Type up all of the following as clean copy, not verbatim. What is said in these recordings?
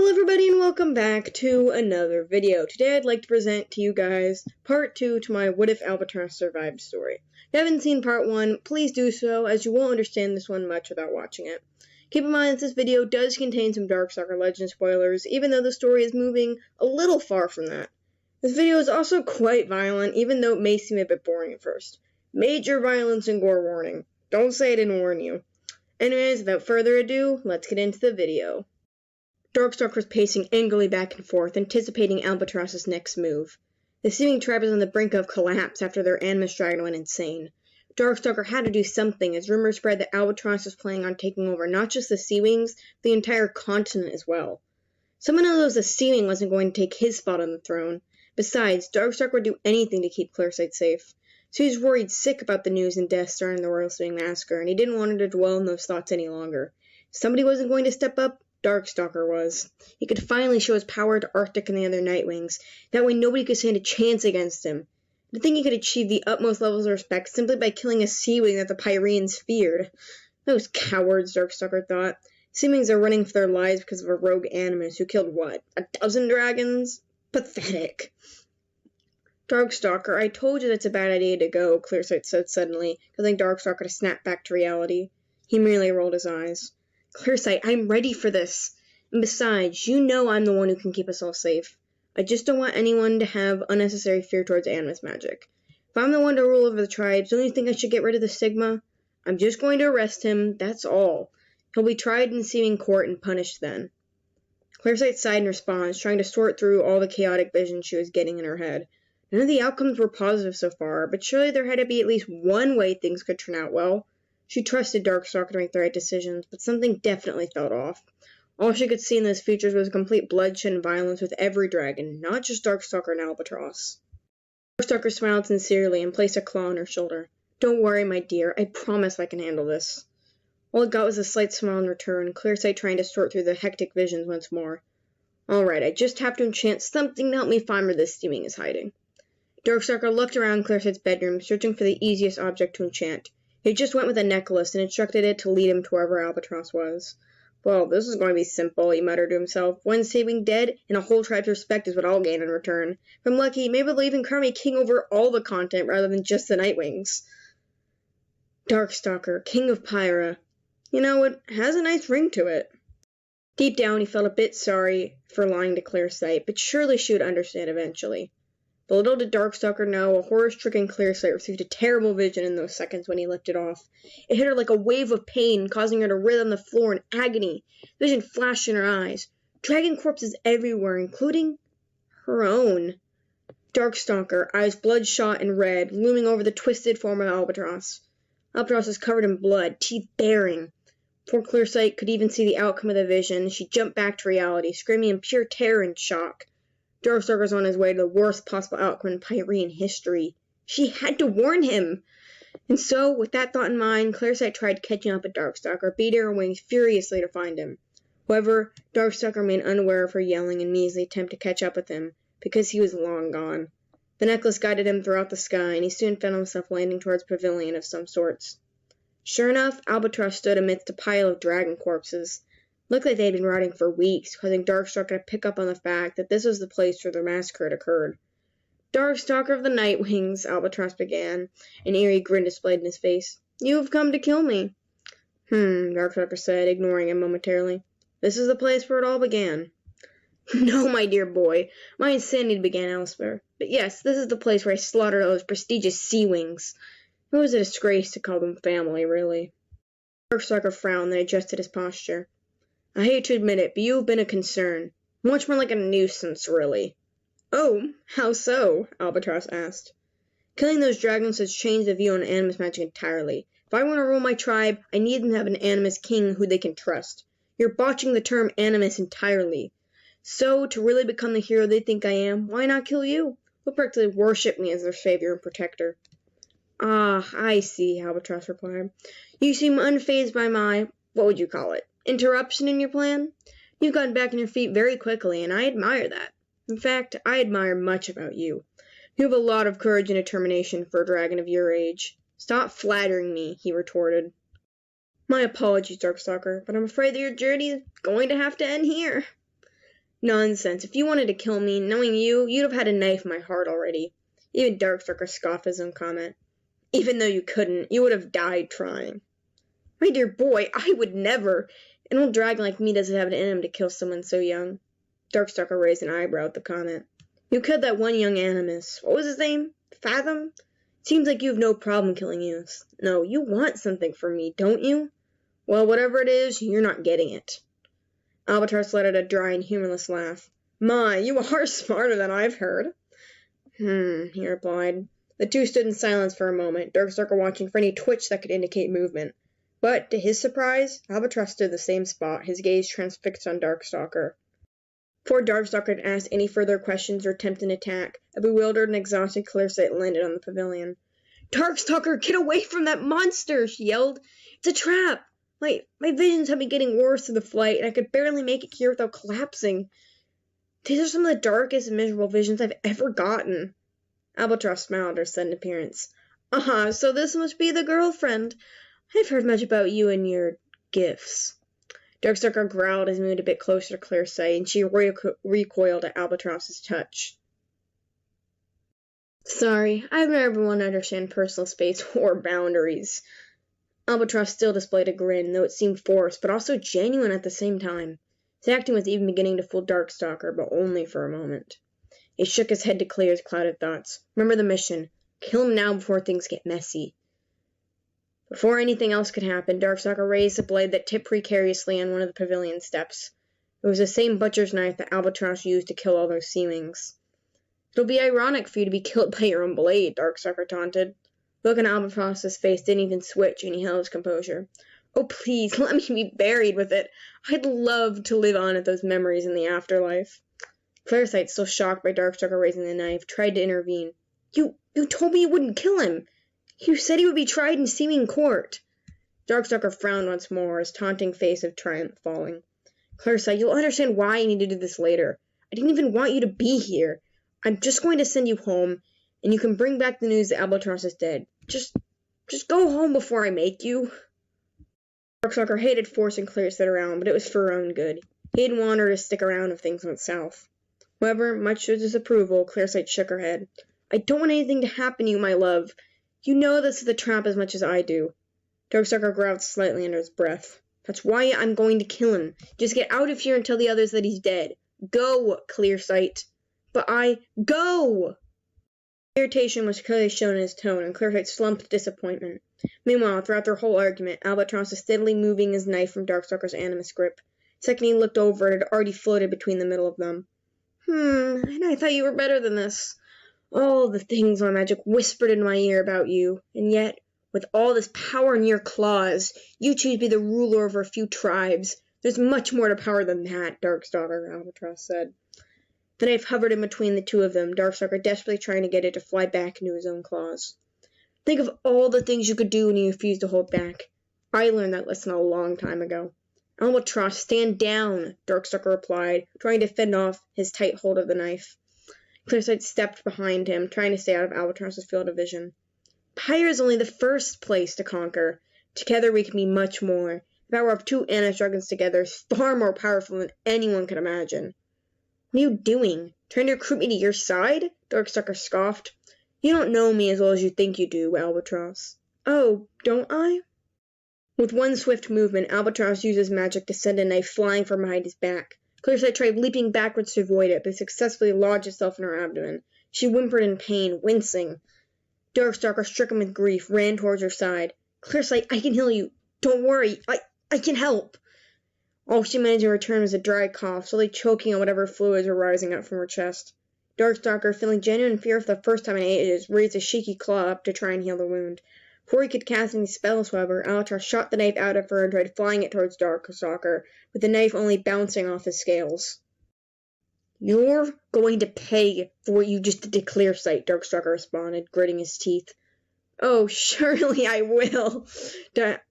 Hello everybody and welcome back to another video. Today I'd like to present to you guys part 2 to my What If Albatross Survived story. If you haven't seen part 1, please do so, as you won't understand this one much without watching it. Keep in mind that this video does contain some Darkstalker Legend spoilers, even though the story is moving a little far from that. This video is also quite violent, even though it may seem a bit boring at first. Major violence and gore warning. Don't say I didn't warn you. Anyways, without further ado, let's get into the video. Darkstalker was pacing angrily back and forth, anticipating Albatross's next move. The seeming tribe was on the brink of collapse after their animus dragon went insane. Darkstalker had to do something, as rumors spread that Albatross was planning on taking over not just the Sea Wings, but the entire continent as well. Someone knows the Sea Wing wasn't going to take his spot on the throne. Besides, Darkstalker would do anything to keep Clearsight safe. So he was worried sick about the news and death surrounding the Royal Sea Wing massacre, and he didn't want to dwell on those thoughts any longer. If somebody wasn't going to step up, Darkstalker was. He could finally show his power to Arctic and the other Nightwings. That way nobody could stand a chance against him. To think he could achieve the utmost levels of respect simply by killing a Sea Wing that the Pyreans feared. Those cowards, Darkstalker thought. Sea Wings are running for their lives because of a rogue animus who killed, what, 12 dragons? Pathetic. Darkstalker, I told you that's a bad idea to go, Clearsight said suddenly, causing Darkstalker to snap back to reality. He merely rolled his eyes. Clearsight, I'm ready for this. And besides, you know I'm the one who can keep us all safe. I just don't want anyone to have unnecessary fear towards animus magic. If I'm the one to rule over the tribes, don't you think I should get rid of the stigma? I'm just going to arrest him, that's all. He'll be tried in Sea Wing court and punished then. Clearsight sighed in response, trying to sort through all the chaotic visions she was getting in her head. None of the outcomes were positive so far, but surely there had to be at least one way things could turn out well. She trusted Darkstalker to make the right decisions, but something definitely felt off. All she could see in those features was complete bloodshed and violence with every dragon, not just Darkstalker and Albatross. Darkstalker smiled sincerely and placed a claw on her shoulder. Don't worry, my dear, I promise I can handle this. All it got was a slight smile in return, Clearsight trying to sort through the hectic visions once more. Alright, I just have to enchant something to help me find where this Sea Wing is hiding. Darkstalker looked around Clearsight's bedroom, searching for the easiest object to enchant. He just went with a necklace and instructed it to lead him to wherever Albatross was. Well, this is going to be simple, he muttered to himself. One Sea Wing dead, and a whole tribe's respect is what I'll gain in return. If I'm lucky, maybe they'll even crown me king over all the continent rather than just the Nightwings. Darkstalker, king of Pyra. You know, it has a nice ring to it. Deep down, he felt a bit sorry for lying to Clearsight, but surely she would understand eventually. But little did Darkstalker know, a horror-stricken Clearsight received a terrible vision in those seconds when he lifted off. It hit her like a wave of pain, causing her to writhe on the floor in agony. The vision flashed in her eyes. Dragon corpses everywhere, including her own. Darkstalker, eyes bloodshot and red, looming over the twisted form of Albatross. Albatross was covered in blood, teeth baring. Poor Clearsight could even see the outcome of the vision. She jumped back to reality, screaming in pure terror and shock. Darkstalker was on his way to the worst possible outcome in Pyrean history. She had to warn him! And so, with that thought in mind, Clearsight tried catching up with Darkstalker, beating her wings furiously to find him. However, Darkstalker remained unaware of her yelling and measly attempt to catch up with him, because he was long gone. The necklace guided him throughout the sky, and he soon found himself landing towards a pavilion of some sorts. Sure enough, Albatross stood amidst a pile of dragon corpses. Looked like they had been rotting for weeks, causing Darkstalker to pick up on the fact that this was the place where the massacre had occurred. Darkstalker of the Nightwings, Albatross began, an eerie grin displayed in his face. You have come to kill me. Darkstalker said, ignoring him momentarily. This is the place where it all began. No, my dear boy, my insanity began elsewhere. But yes, this is the place where I slaughtered those prestigious Sea Wings. It was a disgrace to call them family, really. Darkstalker frowned, then adjusted his posture. I hate to admit it, but you have been a concern. Much more like a nuisance, really. Oh, how so? Albatross asked. Killing those dragons has changed the view on animus magic entirely. If I want to rule my tribe, I need them to have an animus king who they can trust. You're botching the term animus entirely. So, to really become the hero they think I am, why not kill you? They'll practically worship me as their savior and protector. Ah, I see, Albatross replied. You seem unfazed by my, what would you call it, interruption in your plan? You've gotten back on your feet very quickly, and I admire that. In fact, I admire much about you. You have a lot of courage and determination for a dragon of your age. Stop flattering me, he retorted. My apologies, Darkstalker, but I'm afraid that your journey is going to have to end here. Nonsense. If you wanted to kill me, knowing you, you'd have had a knife in my heart already. Even Darkstalker scoffed his own comment. Even though you couldn't, you would have died trying. My dear boy, I would never. An old dragon like me doesn't have it in him to kill someone so young. Darkstalker raised an eyebrow at the comment. You killed that one young animus. What was his name? Fathom? Seems like you have no problem killing youths. No, you want something from me, don't you? Well, whatever it is, you're not getting it. Albatross let out a dry and humorless laugh. My, you are smarter than I've heard. He replied. The two stood in silence for a moment, Darkstalker watching for any twitch that could indicate movement. But, to his surprise, Albatross stood the same spot, his gaze transfixed on Darkstalker. Before Darkstalker could ask any further questions or attempt an attack, a bewildered and exhausted Clearsight landed on the pavilion. Darkstalker, get away from that monster! She yelled. It's a trap! My visions have been getting worse through the flight, and I could barely make it here without collapsing. These are some of the darkest and miserable visions I've ever gotten. Albatross smiled at her sudden appearance. So this must be the girlfriend. I've heard much about you and your gifts. Darkstalker growled as he moved a bit closer to Clearsight, and she recoiled at Albatross's touch. Sorry, I've never wanted to understand personal space or boundaries. Albatross still displayed a grin, though it seemed forced, but also genuine at the same time. His acting was even beginning to fool Darkstalker, but only for a moment. He shook his head to clear his clouded thoughts. Remember the mission. Kill him now before things get messy. Before anything else could happen, Darkstalker raised the blade that tipped precariously on one of the pavilion steps. It was the same butcher's knife that Albatross used to kill all those sealings. It'll be ironic for you to be killed by your own blade, Darkstalker taunted. The look on Albatross's face didn't even switch, and he held his composure. Oh, please, let me be buried with it. I'd love to live on at those memories in the afterlife. Clearsight, still shocked by Darkstalker raising the knife, tried to intervene. You told me you wouldn't kill him. You said he would be tried in seeming court. Darkstalker frowned once more, his taunting face of triumph falling. Clearsight, you'll understand why I need to do this later. I didn't even want you to be here. I'm just going to send you home, and you can bring back the news that Albatross is dead. Just go home before I make you. Darkstalker hated forcing Clearsight around, but it was for her own good. He didn't want her to stick around if things went south. However, much to his disapproval, Clearsight shook her head. I don't want anything to happen to you, my love. You know this is a trap as much as I do. Darkstalker growled slightly under his breath. That's why I'm going to kill him. Just get out of here and tell the others that he's dead. Go, Clearsight. But Go! Irritation was clearly shown in his tone, and Clearsight slumped with disappointment. Meanwhile, throughout their whole argument, Albatross was steadily moving his knife from Darkstalker's animus grip. The second he looked over, it had already floated between the middle of them. And I thought you were better than this. All the things my magic whispered in my ear about you, and yet, with all this power in your claws, you choose to be the ruler over a few tribes. There's much more to power than that, Darkstalker, Albatross said. The knife hovered in between the two of them, Darkstalker desperately trying to get it to fly back into his own claws. Think of all the things you could do when you refuse to hold back. I learned that lesson a long time ago. Albatross, stand down, Darkstalker replied, trying to fend off his tight hold of the knife. Clearsight stepped behind him, trying to stay out of Albatross's field of vision. Fire is only the first place to conquer. Together we can be much more. The power of two animus dragons together is far more powerful than anyone could imagine. What are you doing? Trying to recruit me to your side? Darkstalker scoffed. You don't know me as well as you think you do, Albatross. Oh, don't I? With one swift movement, Albatross used his magic to send a knife flying from behind his back. Clearsight tried leaping backwards to avoid it, but successfully lodged itself in her abdomen. She whimpered in pain, wincing. Darkstalker, stricken with grief, ran towards her side. Clearsight, I can heal you. Don't worry. I can help. All she managed to return was a dry cough, slowly choking on whatever fluids were rising up from her chest. Darkstalker, feeling genuine fear for the first time in ages, raised a shaky claw up to try and heal the wound. Before he could cast any spells, however, Albatross shot the knife out of her and tried flying it towards Darkstalker, with the knife only bouncing off his scales. You're going to pay for what you just did to Clearsight, Darkstalker responded, gritting his teeth. Oh, surely I will,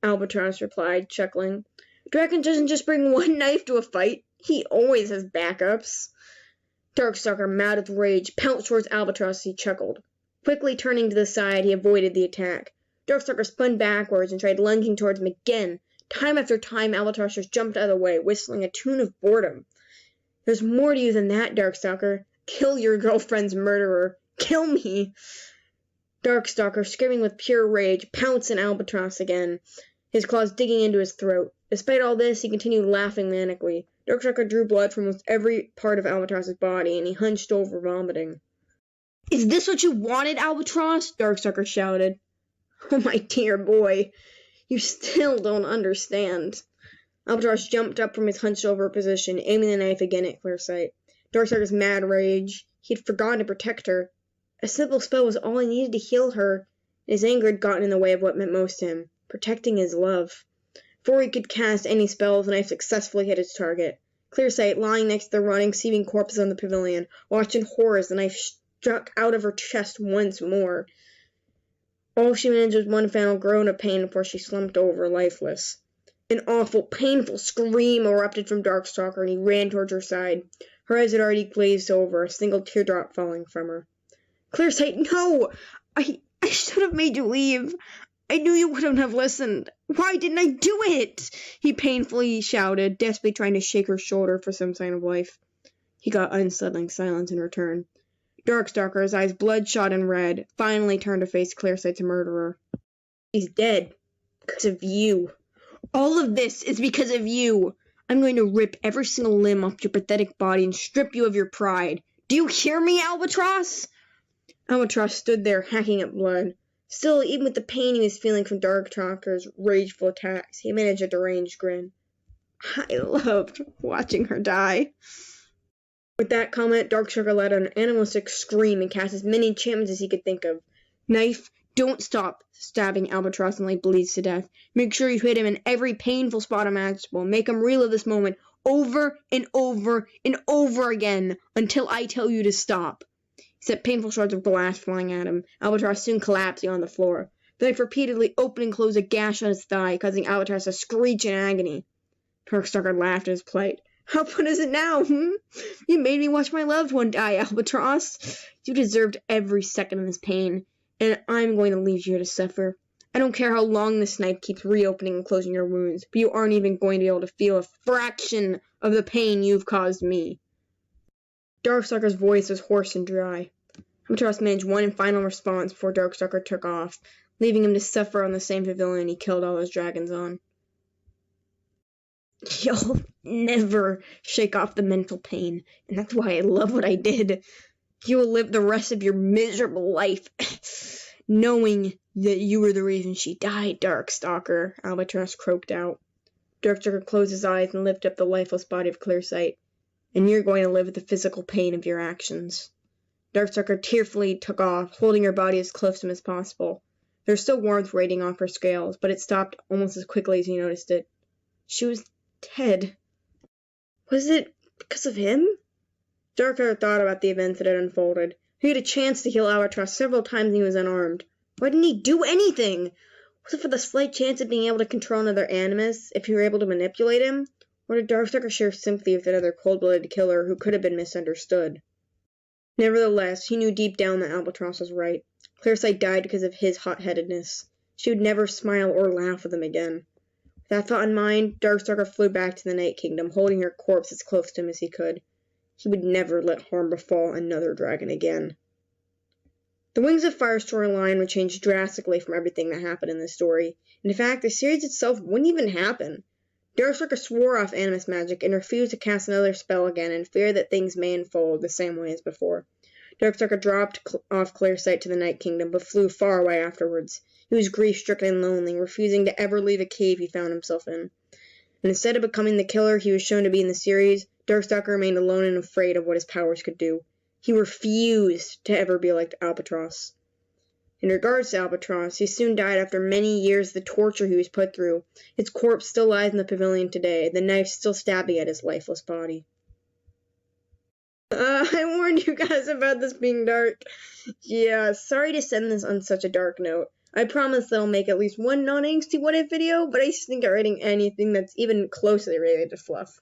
Albatross replied, chuckling. Dragon doesn't just bring one knife to a fight. He always has backups. Darkstalker, mad with rage, pounced towards Albatross as he chuckled. Quickly turning to the side, he avoided the attack. Darkstalker spun backwards and tried lunging towards him again. Time after time, Albatross just jumped out of the way, whistling a tune of boredom. There's more to you than that, Darkstalker. Kill your girlfriend's murderer. Kill me! Darkstalker, screaming with pure rage, pounced on Albatross again, his claws digging into his throat. Despite all this, he continued laughing manically. Darkstalker drew blood from almost every part of Albatross's body, and he hunched over, vomiting. Is this what you wanted, Albatross? Darkstalker shouted. Oh, my dear boy, you still don't understand. Albatross jumped up from his hunched-over position, aiming the knife again at Clearsight. Darkstalker's mad rage. He had forgotten to protect her. A simple spell was all he needed to heal her. His anger had gotten in the way of what meant most to him, protecting his love. Before he could cast any spell, the knife successfully hit its target. Clearsight, lying next to the rotting, seething corpses on the pavilion, watched in horror as the knife struck out of her chest once more. All she managed was one final groan of pain before she slumped over, lifeless. An awful, painful scream erupted from Darkstalker, and he ran towards her side. Her eyes had already glazed over, a single teardrop falling from her. Clearsight, no! I should have made you leave. I knew you wouldn't have listened. Why didn't I do it? He painfully shouted, desperately trying to shake her shoulder for some sign of life. He got unsettling silence in return. Darkstalker, his eyes bloodshot and red, finally turned to face Clearsight's murderer. He's dead. Because of you. All of this is because of you. I'm going to rip every single limb off your pathetic body and strip you of your pride. Do you hear me, Albatross? Albatross stood there, hacking at blood. Still, even with the pain he was feeling from Darkstalker's rageful attacks, he managed a deranged grin. I loved watching her die. With that comment, Darkstalker let out an animalistic scream and cast as many enchantments as he could think of. Knife, don't stop stabbing Albatross until he bleeds to death. Make sure you hit him in every painful spot imaginable. Make him relive this moment over and over and over again until I tell you to stop. He sent painful shards of glass flying at him. Albatross soon collapsing on the floor. The knife repeatedly opened and closed a gash on his thigh, causing Albatross to screech in agony. Darkstalker laughed at his plight. How fun is it now, You made me watch my loved one die, Albatross. You deserved every second of this pain, and I'm going to leave you here to suffer. I don't care how long this knife keeps reopening and closing your wounds, but you aren't even going to be able to feel a fraction of the pain you've caused me. Darkstalker's voice was hoarse and dry. Albatross managed one final response before Darkstalker took off, leaving him to suffer on the same pavilion he killed all his dragons on. You'll never shake off the mental pain, and that's why I love what I did. You will live the rest of your miserable life knowing that you were the reason she died, Darkstalker, Albatross croaked out. Darkstalker closed his eyes and lifted up the lifeless body of Clearsight. And you're going to live with the physical pain of your actions. Darkstalker tearfully took off, holding her body as close to him as possible. There was still warmth radiating off her scales, but it stopped almost as quickly as he noticed it. She was dead. Was it because of him? Darkstalker thought about the events that had unfolded. He had a chance to heal Albatross several times when he was unarmed. Why didn't he do anything? Was it for the slight chance of being able to control another animus, if he were able to manipulate him? Or did Darkstalker share sympathy with another cold-blooded killer who could have been misunderstood? Nevertheless, he knew deep down that Albatross was right. Clearsight died because of his hot-headedness. She would never smile or laugh with him again. With that thought in mind, Darkstalker flew back to the Night Kingdom, holding her corpse as close to him as he could. He would never let harm befall another dragon again. The Wings of Fire storyline would change drastically from everything that happened in this story, and in fact, the series itself wouldn't even happen. Darkstalker swore off animus magic and refused to cast another spell again in fear that things may unfold the same way as before. Darkstalker dropped off Clearsight to the Night Kingdom, but flew far away afterwards. He was grief-stricken and lonely, refusing to ever leave a cave he found himself in. And instead of becoming the killer he was shown to be in the series, Darkstalker remained alone and afraid of what his powers could do. He refused to ever be like Albatross. In regards to Albatross, he soon died after many years of the torture he was put through. His corpse still lies in the pavilion today, the knife still stabbing at his lifeless body. I warned you guys about this being dark. Yeah, sorry to send this on such a dark note. I promise that I'll make at least one non-angsty what-if video, but I stink at writing anything that's even closely related to fluff.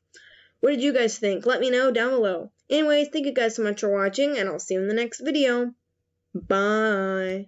What did you guys think? Let me know down below. Anyways, thank you guys so much for watching, and I'll see you in the next video. Bye.